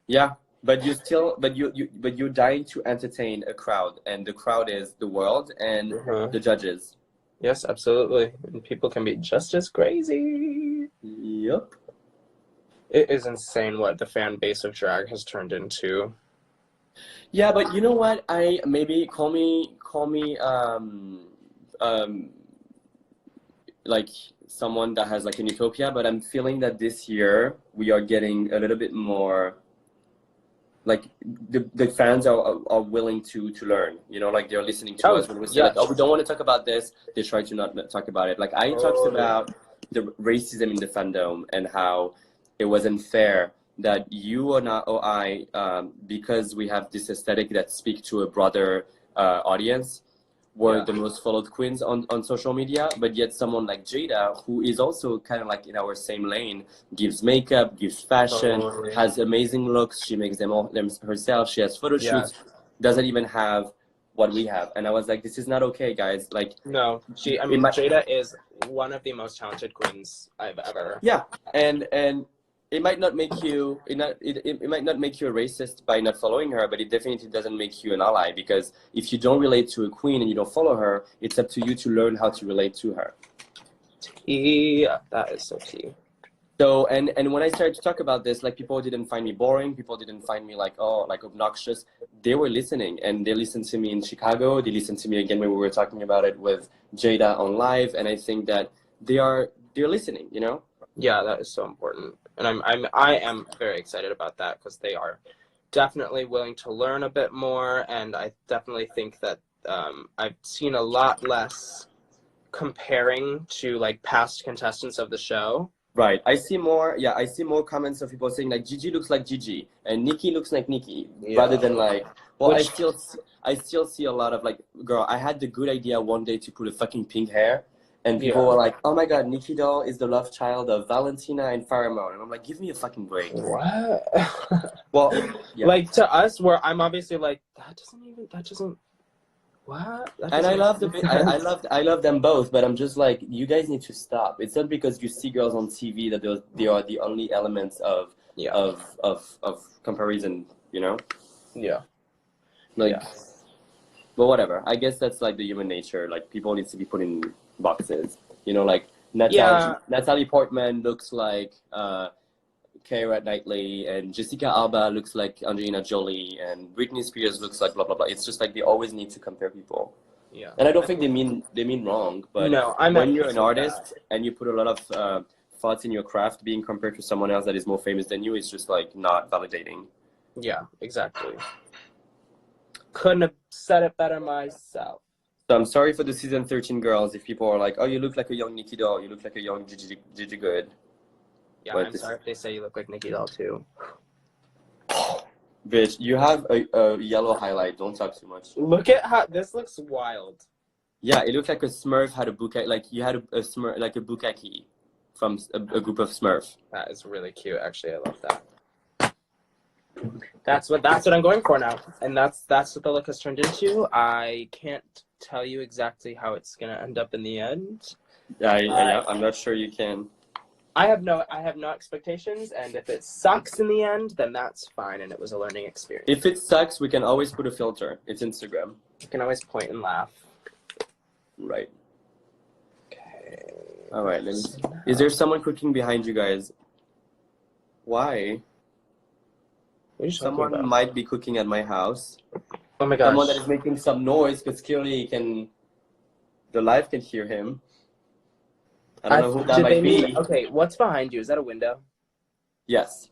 Yeah. But you're dying to entertain a crowd, and the crowd is the world and the judges. Yes, absolutely. And people can be just as crazy. Yep. It is insane what the fan base of drag has turned into. Yeah, but you know what? I maybe call me like someone that has like an utopia, but I'm feeling that this year we are getting a little bit more. Like the fans are willing to learn, like they're listening to us when we say like, oh, we don't want to talk about this. They try to not talk about it. Like I talked about the racism in the fandom and how it was unfair that you or not or I, because we have this aesthetic that speak to a broader audience, were the most followed queens on social media, but yet someone like Jada, who is also kind of like in our same lane, gives makeup, gives fashion, has amazing looks, she makes them all herself, she has photo shoots, doesn't even have what we have. And I was like, this is not okay, guys. Like, no, Jada is one of the most talented queens I've ever. Yeah, and it might not make you it might not make you a racist by not following her, but it definitely doesn't make you an ally, because if you don't relate to a queen and you don't follow her, it's up to you to learn how to relate to her. Yeah, that is so key. So and when I started to talk about this, like people didn't find me boring, people didn't find me like obnoxious. They were listening, and they listened to me in Chicago. They listened to me again when we were talking about it with Jada on live, and I think that they're listening, Yeah, that is so important. And I am very excited about that, because they are definitely willing to learn a bit more, and I definitely think that I've seen a lot less comparing to like past contestants of the show. Right. I see more comments of people saying like Gigi looks like Gigi and Nikki looks like Nikki, rather than like, well, I still see a lot of like, girl, I had the good idea one day to put a fucking pink hair. And people were like, oh my God, Nicky Doll is the love child of Valentina and Pheromone. And I'm like, give me a fucking break. What? Well, like to us, where I'm obviously like, that doesn't, what? And I love them both, but I'm just like, you guys need to stop. It's not because you see girls on TV that they are the only elements of comparison, Yeah. Like, but whatever. I guess that's like the human nature. Like people need to be put in boxes. Like Natalie Portman looks like Keira Knightley, and Jessica Alba looks like Angelina Jolie, and Britney Spears looks like blah blah blah. It's just like they always need to compare people. Yeah. And I don't think they mean wrong, but no, I'm when you're an artist and you put a lot of thoughts in your craft, being compared to someone else that is more famous than you is just like not validating. Yeah, exactly. Couldn't have said it better myself. So I'm sorry for the season 13 girls if people are like, oh, you look like a young Nicky Doll, you look like a young Gigi Good. Yeah, but I'm sorry if they say you look like Nicky Doll too. Bitch, you have a yellow highlight. Don't talk too much. Look at how this looks wild. Yeah, it looked like a Smurf had a bouquet, like you had a Smurf, like a bouquet from a group of Smurfs. That is really cute. Actually, I love that. That's what I'm going for now, and that's what the look has turned into. I can't tell you exactly how it's gonna end up in the end. Yeah, I'm not sure you can. I have no expectations, and if it sucks in the end, then that's fine, and it was a learning experience. If it sucks, we can always put a filter. It's Instagram. You can always point and laugh. Right. Okay. All right. Let me see. Is there someone cooking behind you guys? Why? Someone might be cooking at my house. Oh my gosh. Someone that is making some noise because clearly the live can hear him. I don't know who that might be. Okay, what's behind you? Is that a window? Yes.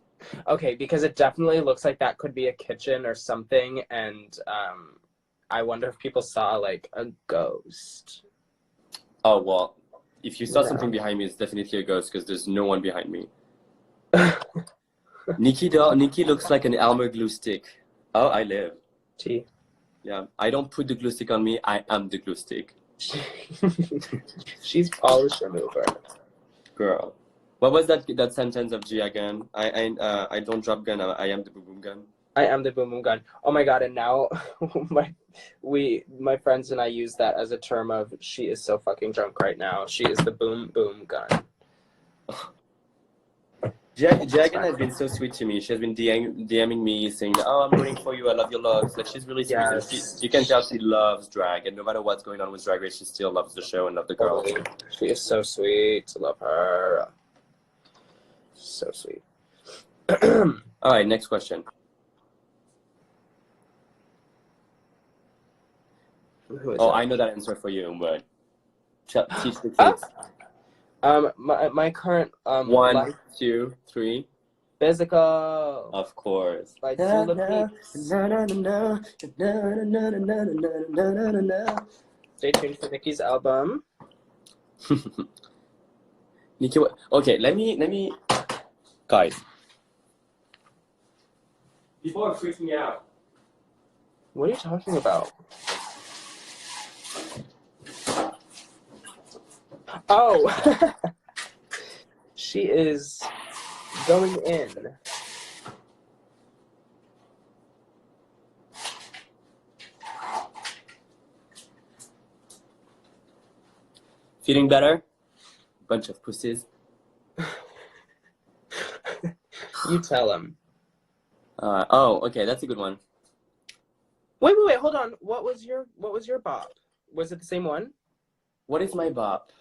Okay, because it definitely looks like that could be a kitchen or something, and I wonder if people saw like a ghost. Oh well, if you saw something behind me, it's definitely a ghost because there's no one behind me. Nicky looks like an Elmer glue stick. Oh, I live. T. Yeah, I don't put the glue stick on me. I am the glue stick. She's polish remover. Girl, what was that sentence of G again? I don't drop gun. I am the boom boom gun. I am the boom boom gun. Oh my god! And now my friends and I use that as a term of she is so fucking drunk right now. She is the boom boom gun. Jagan has been so sweet to me. She has been DMing me saying, "Oh, I'm rooting for you. I love your looks." Like she's really sweet. Yes. You can tell she loves drag, and no matter what's going on with Drag Race, she still loves the show and loves the girl. She is so sweet. Love her. So sweet. All right, next question. I know that answer for you, but teach the kids. My current 1, 2, 3. Physical. Of course. By Tula Peaks. Stay tuned for Nicky's album. Nicky, okay, let me, guys. People are freaking out. What are you talking about? Oh, she is going in. Feeling better? Bunch of pussies. You tell him. Okay, that's a good one. Wait, hold on. What was your bop? Was it the same one? What is my bop?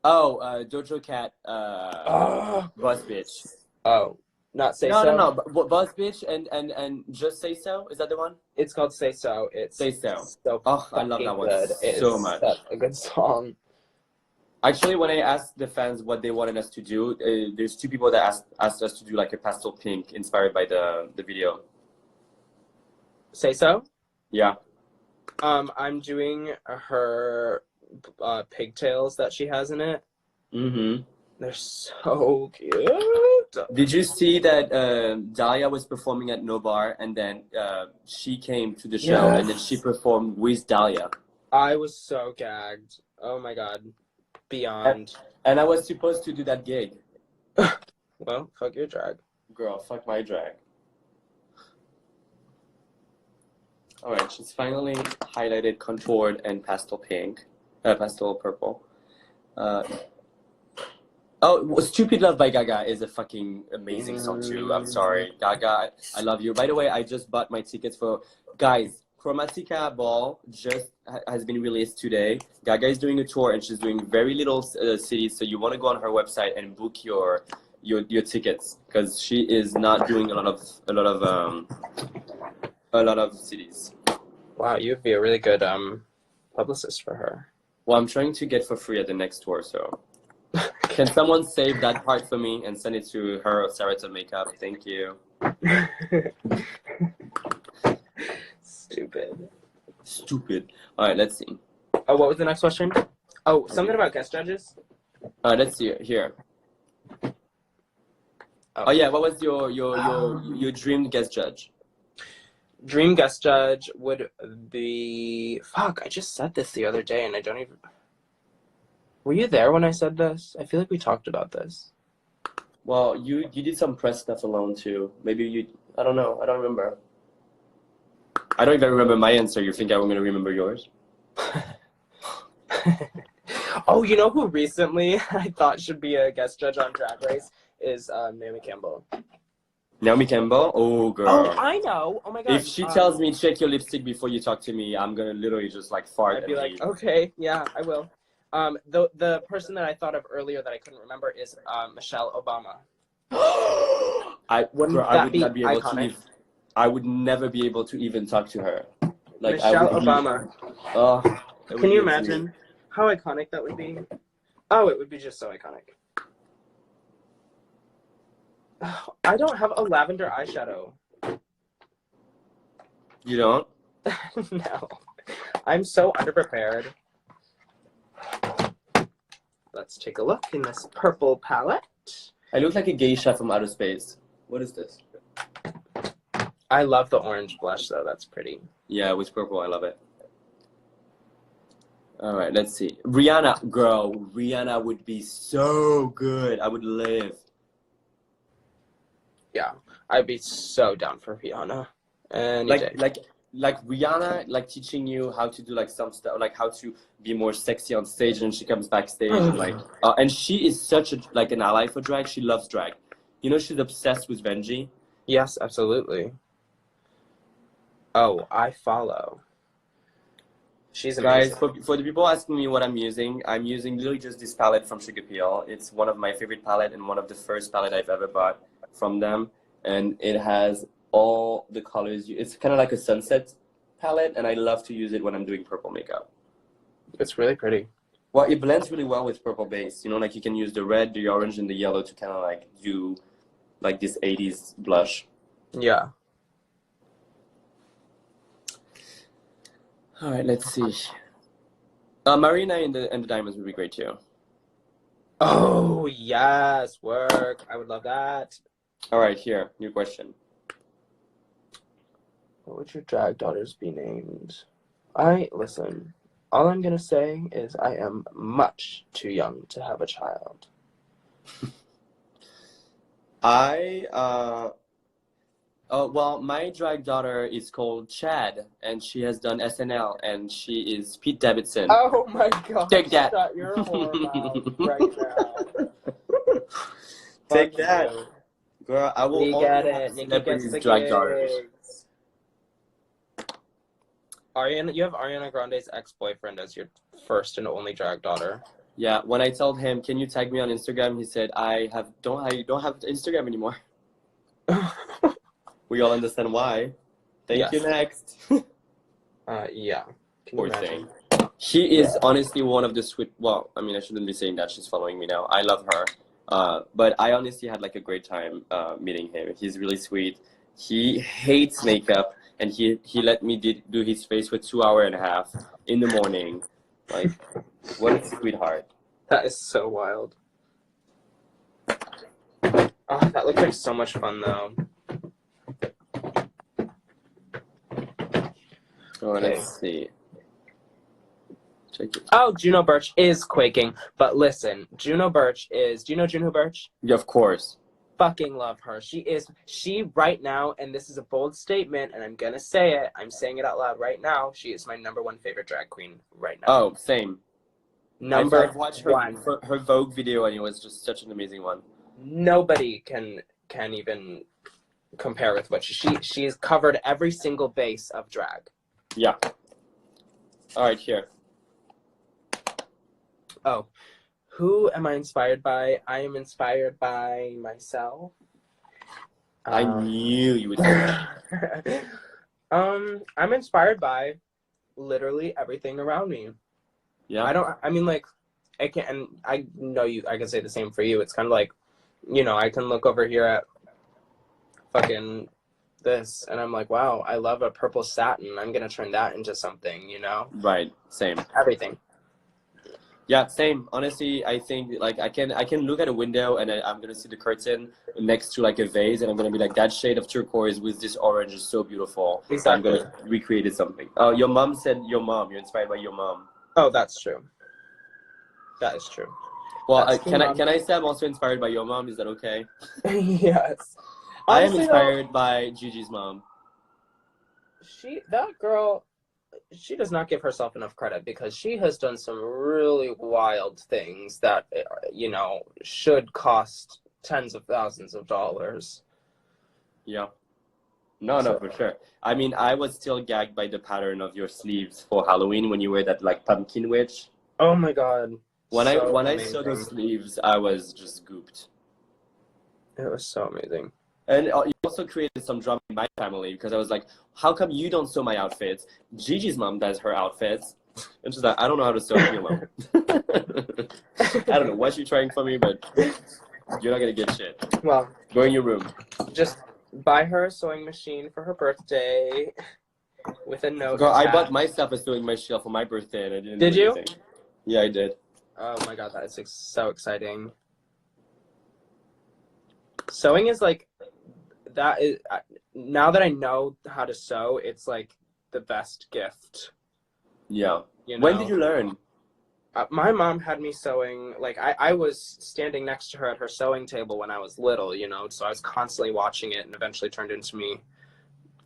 Oh, Dojo Cat, Boss Bitch. Oh, not Say No, So? No, Boss Bitch and Just Say So? Is that the one? It's called Say So. It's Say So. So I love that one good. so much. Such a good song. Actually, when I asked the fans what they wanted us to do, there's 2 people that asked us to do like a pastel pink inspired by the video. Say So? Yeah. I'm doing her pigtails that she has in it. Mm-hmm. They're so cute. Did you see that Dahlia was performing at No Bar and then she came to the show and then she performed with Dahlia? I was so gagged. Oh my god. Beyond. And I was supposed to do that gig. Well, fuck your drag. Girl, fuck my drag. Alright, she's finally highlighted, contoured, and pastel pink. Pastel purple. Stupid Love by Gaga is a fucking amazing song too. I'm sorry. Gaga, I love you. By the way, I just bought my tickets for... Guys, Chromatica Ball just has been released today. Gaga is doing a tour and she's doing very little cities, so you want to go on her website and book your your tickets because she is not doing a lot of cities. Wow, you'd be a really good publicist for her. Well, I'm trying to get for free at the next tour, so can someone save that part for me and send it to her or Sarah to make up? Thank you. Stupid. All right, let's see. Oh, what was the next question? Oh, something about guest judges? Let's see here. Oh yeah, what was your dream guest judge? Dream guest judge would be... Fuck, I just said this the other day and I don't even... Were you there when I said this? I feel like we talked about this. Well, you did some press stuff alone too. Maybe you... I don't know. I don't remember. I don't even remember my answer. You think I'm going to remember yours? Oh, you know who recently I thought should be a guest judge on Drag Race is Naomi Campbell. Naomi Campbell? Oh, girl. Oh, I know. Oh, my God. If she tells me check your lipstick before you talk to me, I'm going to literally just like fart. I'd be like, leave. Okay, yeah, I will. The person that I thought of earlier that I couldn't remember is Michelle Obama. I would not be able to. I would never be able to even talk to her. Like Michelle Obama. Can you imagine how iconic that would be? Oh, it would be just so iconic. I don't have a lavender eyeshadow. You don't? No. I'm so underprepared. Let's take a look in this purple palette. I look like a geisha from outer space. What is this? I love the orange blush, though. That's pretty. Yeah, with purple, I love it. All right, let's see. Rihanna, girl. Rihanna would be so good. I would live. Yeah, I'd be so down for Rihanna. And like Rihanna, like teaching you how to do like some stuff, like how to be more sexy on stage, and she comes backstage and like, and she is such a like an ally for drag. She loves drag. You know, she's obsessed with Benji. Yes, absolutely. Oh, I follow. She's amazing. Guys, for the people asking me what I'm using literally just this palette from Sugar Peel. It's one of my favorite palette and one of the first palette I've ever bought from them, and it has all the colors. It's kind of like a sunset palette, and I love to use it when I'm doing purple makeup. It's really pretty. Well, it blends really well with purple base. You know, like you can use the red, the orange, and the yellow to kind of like do like this 80s blush. Yeah. All right, let's see. Marina and the Diamonds would be great too. Oh, yes, work. I would love that. All right, here, new question. What would your drag daughters be named? Listen, all I'm going to say is I am much too young to have a child. Well, my drag daughter is called Chad, and she has done SNL, and she is Pete Davidson. Oh my God! Take that! Shut your whore mouth right now. Take that, girl! I will. We get it. Nikki gets the drag daughters. Ariana, you have Ariana Grande's ex-boyfriend as your first and only drag daughter. Yeah. When I told him, "Can you tag me on Instagram?" He said, "I don't have Instagram anymore." We all understand why. Thank you. Next. Yeah. Poor thing. She is honestly one of the sweet. Well, I mean, I shouldn't be saying that. She's following me now. I love her. But I honestly had like a great time meeting him. He's really sweet. He hates makeup, and he let me do his face for 2.5 hours in the morning. Like, what a sweetheart. That is so wild. Oh, that looked like so much fun, though. Oh, let's see. Check it. Oh, Juno Birch is quaking. But listen, Juno Birch is... Do you know Juno Birch? Yeah, of course. Fucking love her. She right now, and this is a bold statement, and I'm going to say it. I'm saying it out loud right now. She is my #1 favorite drag queen right now. Oh, same. I've watched her Vogue video, and it was just such an amazing one. Nobody can even compare with what she's covered every single base of drag. Yeah. All right, here. Oh, Who am I inspired by? I am inspired by myself. I knew you would say that. I'm inspired by literally everything around me. Yeah. I mean, like, I can, and I know I can say the same for you. It's kind of like, I can look over here at fucking this, and I'm like, wow, I love a purple satin. I'm gonna turn that into something, Right. Same. Everything. Yeah, same. Honestly, I think like I can look at a window and I'm gonna see the curtain next to like a vase, and I'm gonna be like, that shade of turquoise with this orange is so beautiful. Exactly. I'm gonna recreate it something. Oh, your mom said your mom. You're inspired by your mom. Oh, that's true. That is true. Well, can I say I'm also inspired by your mom? Is that okay? Yes. I am Honestly, inspired by Gigi's mom. That girl, she does not give herself enough credit because she has done some really wild things that, should cost tens of thousands of dollars. Yeah. No, for sure. I mean, I was still gagged by the pattern of your sleeves for Halloween when you wear that like pumpkin witch. Oh my god. When I saw those sleeves, I was just gooped. It was so amazing. And you also created some drama in my family because I was like, how come you don't sew my outfits? Gigi's mom does her outfits. And she's like, I don't know how to sew your mom. I don't know what you're trying for me, but you're not going to get shit. Well, go in your room. Just buy her a sewing machine for her birthday with a note. Girl, I bought myself a sewing machine for my birthday and I didn't Did do you? anything. Yeah, I did. Oh my god, that is so exciting. Sewing is like, that is, now that I know how to sew, it's like the best gift. Yeah. When did you learn? My mom had me sewing, like I was standing next to her at her sewing table when I was little, so I was constantly watching it and eventually turned into me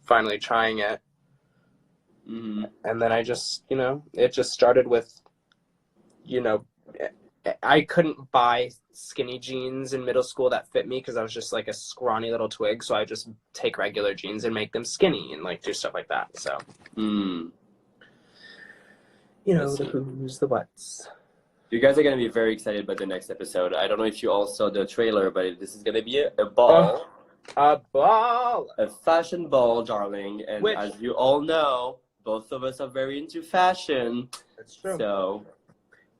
finally trying it. Mm-hmm. And then I just, it just started with, I couldn't buy skinny jeans in middle school that fit me because I was just like a scrawny little twig. So I just take regular jeans and make them skinny and like do stuff like that. So, the who's, the whats. You guys are going to be very excited about the next episode. I don't know if you all saw the trailer, but this is going to be a ball. A ball! A fashion ball, darling. And as you all know, both of us are very into fashion. That's true. So...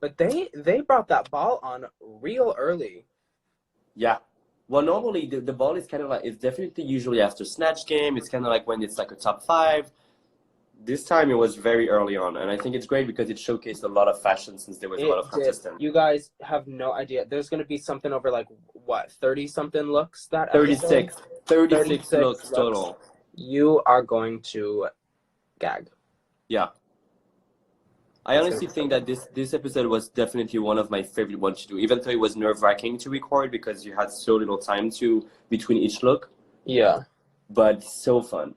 But they brought that ball on real early. Yeah. Well, normally the ball is kind of like, it's definitely usually after Snatch Game. It's kind of like when it's like a top 5. This time it was very early on. And I think it's great because it showcased a lot of fashion since there was a lot of contestants. You guys have no idea. There's going to be something over like, what, 30-something looks that 36. episode? 36 looks total. You are going to gag. Yeah. I honestly think that this episode was definitely one of my favorite ones to do, even though it was nerve-wracking to record because you had so little time between each look. Yeah. But so fun.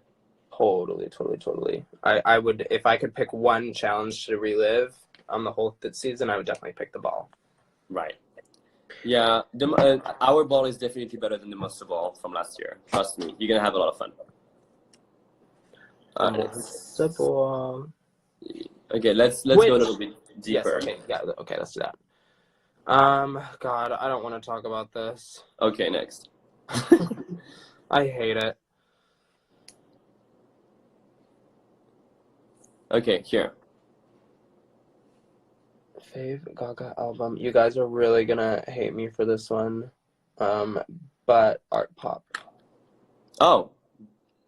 Totally. I would, if I could pick one challenge to relive on the whole season, I would definitely pick the ball. Right. Yeah, our ball is definitely better than the Monster Ball from last year. Trust me, you're going to have a lot of fun. Monster Ball. Okay, let's go a little bit deeper. Yes, okay, let's do that. God, I don't want to talk about this. Okay, next. I hate it. Okay, here. Fave Gaga album. You guys are really gonna hate me for this one. But Art Pop. Oh.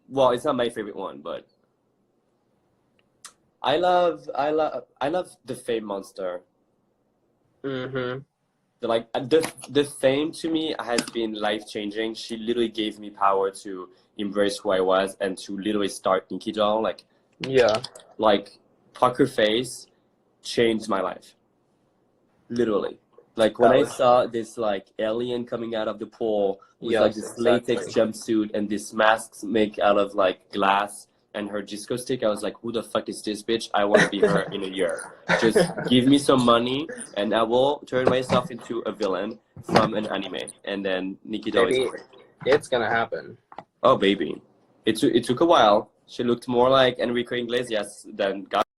Well, it's not my favorite one, but I love the Fame Monster. Mm-hmm. The Fame to me has been life-changing. She literally gave me power to embrace who I was and to literally start Nicky Doll. Poker Face changed my life. Literally. Like when I saw this like alien coming out of the pool with this latex jumpsuit and this masks make out of like glass and her disco stick, I was like, who the fuck is this bitch? I want to be her in a year. Just give me some money and I will turn myself into a villain from an anime. And then Nicky Doll is great. It's gonna happen. Oh baby. It took a while. She looked more like Enrique Iglesias than God.